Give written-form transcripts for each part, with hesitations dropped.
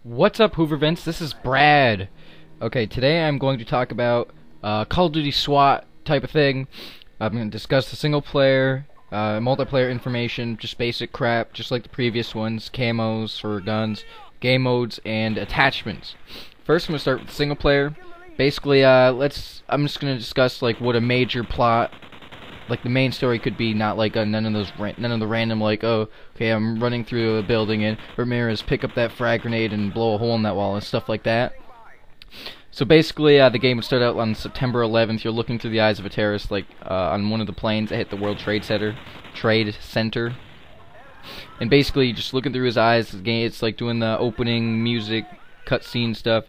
What's up, Hoover Vince? This is Brad. Okay, today I'm going to talk about Call of Duty SWAT type of thing. I'm going to discuss the single player, multiplayer information, just basic crap, just like the previous ones, camos for guns, game modes, and attachments. First, I'm going to start with single player. Basically, I'm just going to discuss like what a major plot, like the main story could be, not like none of the random like, oh, okay, I'm running through a building and Ramirez pick up that frag grenade and blow a hole in that wall and stuff like that. So basically, the game would start out on September 11th. You're looking through the eyes of a terrorist, like on one of the planes that hit the World Trade Center. And basically, just looking through his eyes. It's like doing the opening music, cutscene stuff.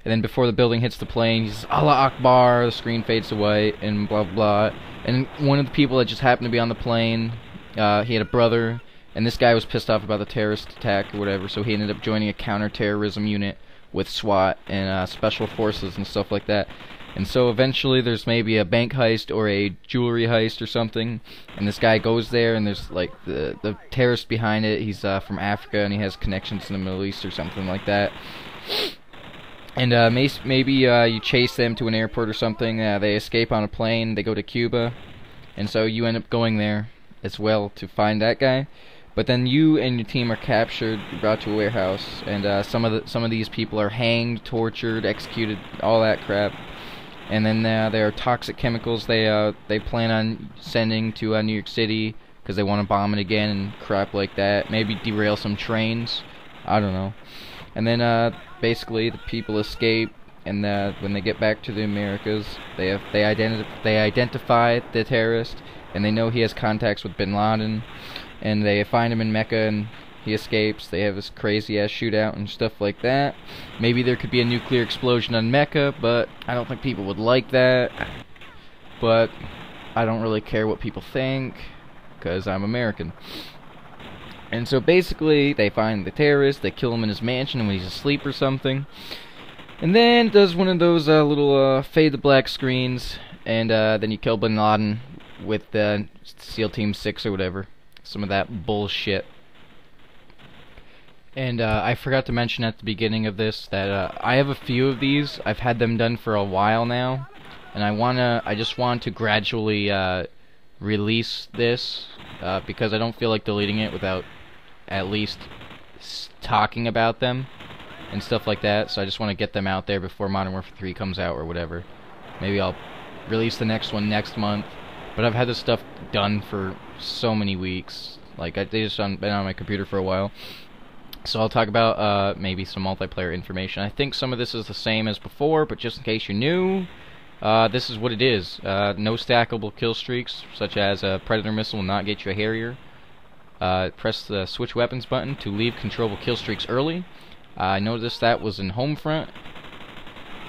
And then before the building hits the plane, he's Allah Akbar, the screen fades away, and blah blah. And one of the people that just happened to be on the plane, he had a brother, and this guy was pissed off about the terrorist attack or whatever, so he ended up joining a counter-terrorism unit with SWAT and special forces and stuff like that. And so eventually there's maybe a bank heist or a jewelry heist or something, and this guy goes there, and there's like the terrorist behind it. He's from Africa, and he has connections in the Middle East or something like that. And maybe you chase them to an airport or something. They escape on a plane. They go to Cuba, and so you end up going there as well to find that guy. But then you and your team are captured, brought to a warehouse, and some of these people are hanged, tortured, executed, all that crap. And then there are toxic chemicals they plan on sending to New York City because they want to bomb it again and crap like that. Maybe derail some trains. I don't know. And then basically the people escape, and when they get back to the Americas, they identify the terrorist, and they know he has contacts with Bin Laden, and they find him in Mecca, and he escapes. They have this crazy ass shootout and stuff like that. Maybe there could be a nuclear explosion on Mecca, but I don't think people would like that. But I don't really care what people think, because I'm American. And so basically, they find the terrorist, they kill him in his mansion when he's asleep or something. And then it does one of those little fade to black screens, and then you kill Bin Laden with SEAL Team 6 or whatever. Some of that bullshit. And I forgot to mention at the beginning of this that I have a few of these. I've had them done for a while now, and I just want to gradually release this because I don't feel like deleting it without at least talking about them and stuff like that. So I just want to get them out there before Modern Warfare 3 comes out or whatever. Maybe I'll release the next one next month. But I've had this stuff done for so many weeks. Like they just been on my computer for a while. So I'll talk about maybe some multiplayer information. I think some of this is the same as before, but just in case you're new, this is what it is. No stackable kill streaks, such as a Predator missile will not get you a Harrier. Press the switch weapons button to leave controllable kill streaks early. I noticed that was in Homefront.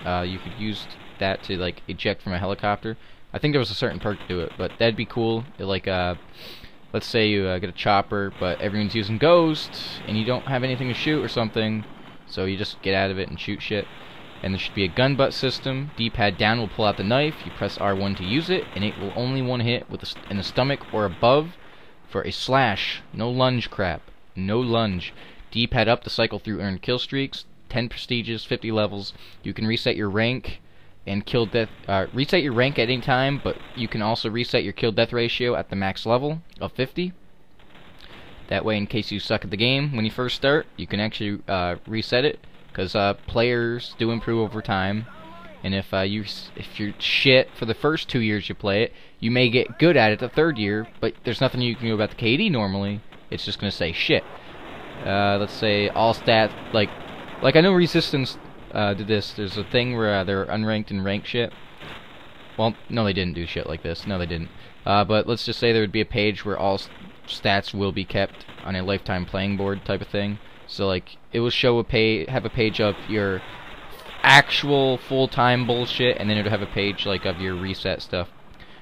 You could use that to like eject from a helicopter. I think there was a certain perk to do it, but that'd be cool. Let's say you get a chopper, but everyone's using Ghost, and you don't have anything to shoot or something, so you just get out of it and shoot shit. And there should be a gun butt system. D-pad down will pull out the knife. You press R1 to use it, and it will only one hit in the stomach or above for a slash. No lunge crap. No lunge. D-pad up to cycle through earned kill streaks. 10 prestiges, 50 levels. You can reset your rank and reset your rank at any time, but you can also reset your kill-death ratio at the max level of 50. That way, in case you suck at the game when you first start, you can actually reset it, because players do improve over time. And if you're shit for the first 2 years you play it, you may get good at it the third year, but there's nothing you can do about the KD normally. It's just gonna say shit. Let's say all stats, like I know Resistance did this. There's a thing where they're unranked and ranked shit. Well, no, they didn't do shit like this. No, they didn't. But let's just say there would be a page where all stats will be kept on a lifetime playing board type of thing. So like it will show have a page of your actual full-time bullshit, and then it would have a page like of your reset stuff.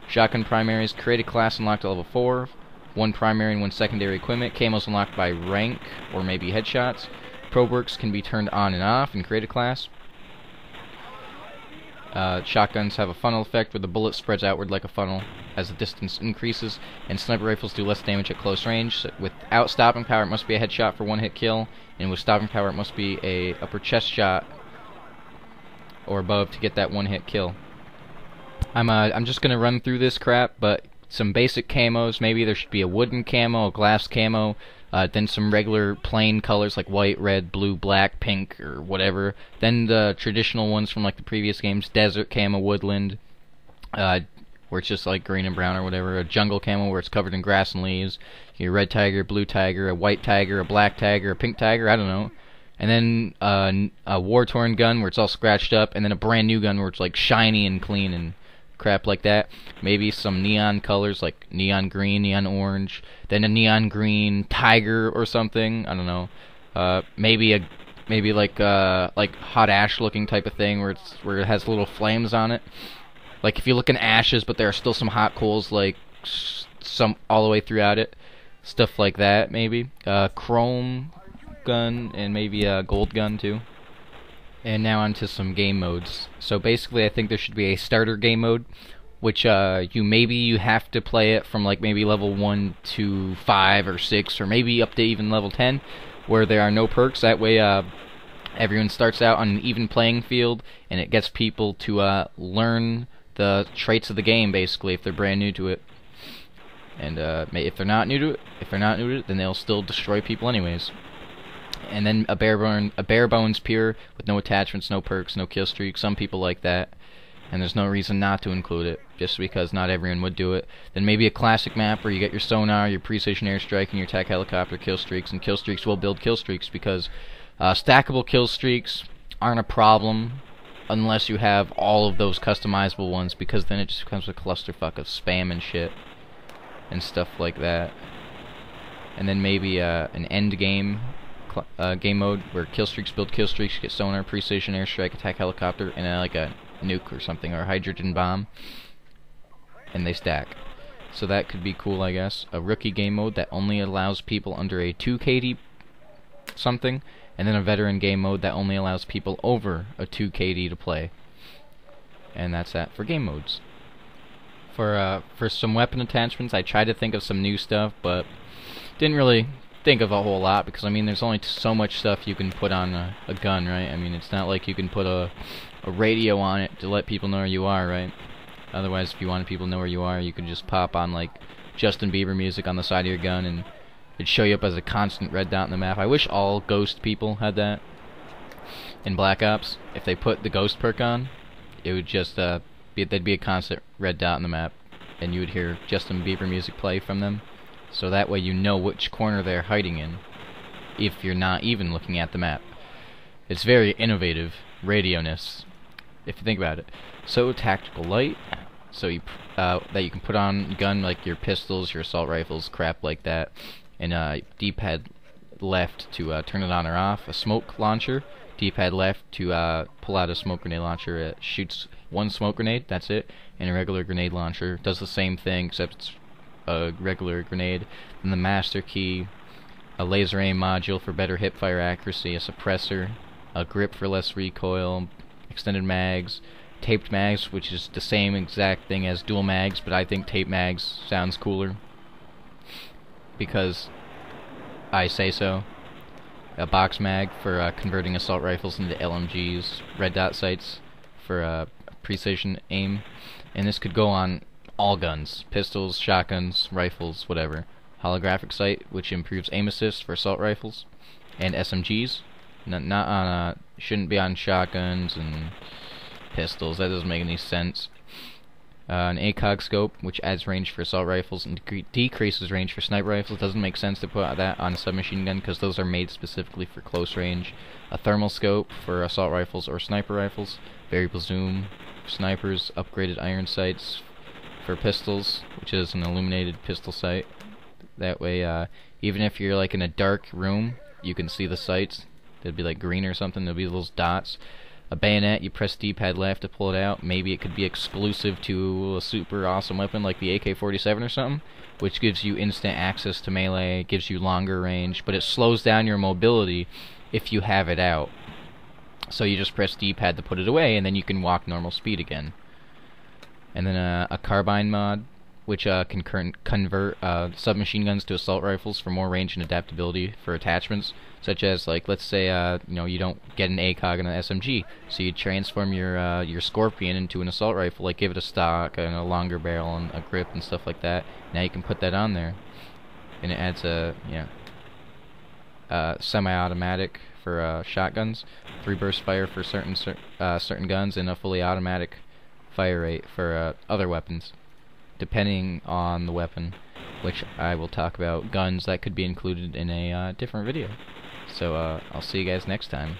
Shotgun primaries, create a class unlocked to level 4. 1 primary and 1 secondary equipment. Camos unlocked by rank or maybe headshots. Probe works can be turned on and off and create a class. Shotguns have a funnel effect where the bullet spreads outward like a funnel as the distance increases, and sniper rifles do less damage at close range. So without stopping power, it must be a headshot for one hit kill, and with stopping power, it must be a upper chest shot or above to get that one hit kill. I'm just gonna run through this crap, but some basic camos. Maybe there should be a wooden camo, a glass camo, then some regular plain colors like white, red, blue, black, pink, or whatever. Then the traditional ones from like the previous games: desert camo, woodland, where it's just like green and brown or whatever. A jungle camo where it's covered in grass and leaves. Your red tiger, blue tiger, a white tiger, a black tiger, a pink tiger. I don't know. And then a war-torn gun where it's all scratched up, and then a brand new gun where it's like shiny and clean and crap like that. Maybe some neon colors like neon green, neon orange, then a neon green tiger or something. I don't know. Maybe like hot ash looking type of thing where it has little flames on it. Like if you look in ashes, but there are still some hot coals like some all the way throughout it. Stuff like that maybe. Chrome gun and maybe a gold gun too. And now onto some game modes. So basically I think there should be a starter game mode, which you have to play it from like maybe level 1 to 5 or 6 or maybe up to even level 10, where there are no perks. That way everyone starts out on an even playing field, and it gets people to learn the traits of the game basically if they're brand new to it. And if they're not new to it, then they'll still destroy people anyways. And then a bare bones pure with no attachments, no perks, no kill streaks. Some people like that, and there's no reason not to include it, just because not everyone would do it. Then maybe a classic map where you get your sonar, your precision airstrike, and your attack helicopter kill streaks. And kill streaks will build kill streaks because stackable kill streaks aren't a problem unless you have all of those customizable ones, because then it just becomes a clusterfuck of spam and shit and stuff like that. And then maybe an end game game mode where kill streaks build kill streaks, you get sonar, precision airstrike, attack helicopter, and like a nuke or something, or a hydrogen bomb, and they stack. So that could be cool, I guess. A rookie game mode that only allows people under a 2 KD something, and then a veteran game mode that only allows people over a 2 KD to play. And that's that for game modes. For some weapon attachments, I tried to think of some new stuff, but didn't really think of a whole lot, because I mean there's only so much stuff you can put on a gun, right? I mean it's not like you can put a radio on it to let people know where you are, right? Otherwise, if you wanted people to know where you are, you could just pop on like Justin Bieber music on the side of your gun and it'd show you up as a constant red dot in the map. I wish all Ghost people had that in Black Ops. If they put the Ghost perk on, it would just there'd be a constant red dot in the map, and you would hear Justin Bieber music play from them. So that way you know which corner they're hiding in, if you're not even looking at the map. It's very innovative radio-ness, if you think about it. So tactical light, so you that you can put on gun like your pistols, your assault rifles, crap like that, and D-pad left to turn it on or off. A smoke launcher, D-pad left to pull out a smoke grenade launcher. It shoots one smoke grenade, that's it, and a regular grenade launcher does the same thing except it's a regular grenade. Then the master key, a laser aim module for better hipfire accuracy, a suppressor, a grip for less recoil, extended mags, taped mags, which is the same exact thing as dual mags, but I think taped mags sounds cooler because I say so. A box mag for converting assault rifles into LMGs, red dot sights for precision aim, and this could go on all guns, pistols, shotguns, rifles, whatever. Holographic sight, which improves aim assist for assault rifles, and SMGs. Not on shouldn't be on shotguns and pistols. That doesn't make any sense. An ACOG scope, which adds range for assault rifles and decreases range for sniper rifles. Doesn't make sense to put that on a submachine gun because those are made specifically for close range. A thermal scope for assault rifles or sniper rifles. Variable zoom for snipers. Upgraded iron sights for pistols, which is an illuminated pistol sight. That way, even if you're like in a dark room, you can see the sights. They'd be like green or something. There'll be those dots. A bayonet, you press D-pad left to pull it out. Maybe it could be exclusive to a super awesome weapon like the AK-47 or something, which gives you instant access to melee, gives you longer range, but it slows down your mobility if you have it out. So you just press D-pad to put it away, and then you can walk normal speed again. And then a carbine mod, which can convert submachine guns to assault rifles for more range and adaptability for attachments, such as, like, let's say you don't get an ACOG on an SMG, so you transform your Scorpion into an assault rifle, like give it a stock and a longer barrel and a grip and stuff like that. Now you can put that on there, and it adds a semi-automatic for shotguns, 3 burst fire for certain guns, and a fully automatic fire rate for other weapons, depending on the weapon, which I will talk about guns that could be included in a different video. So I'll see you guys next time.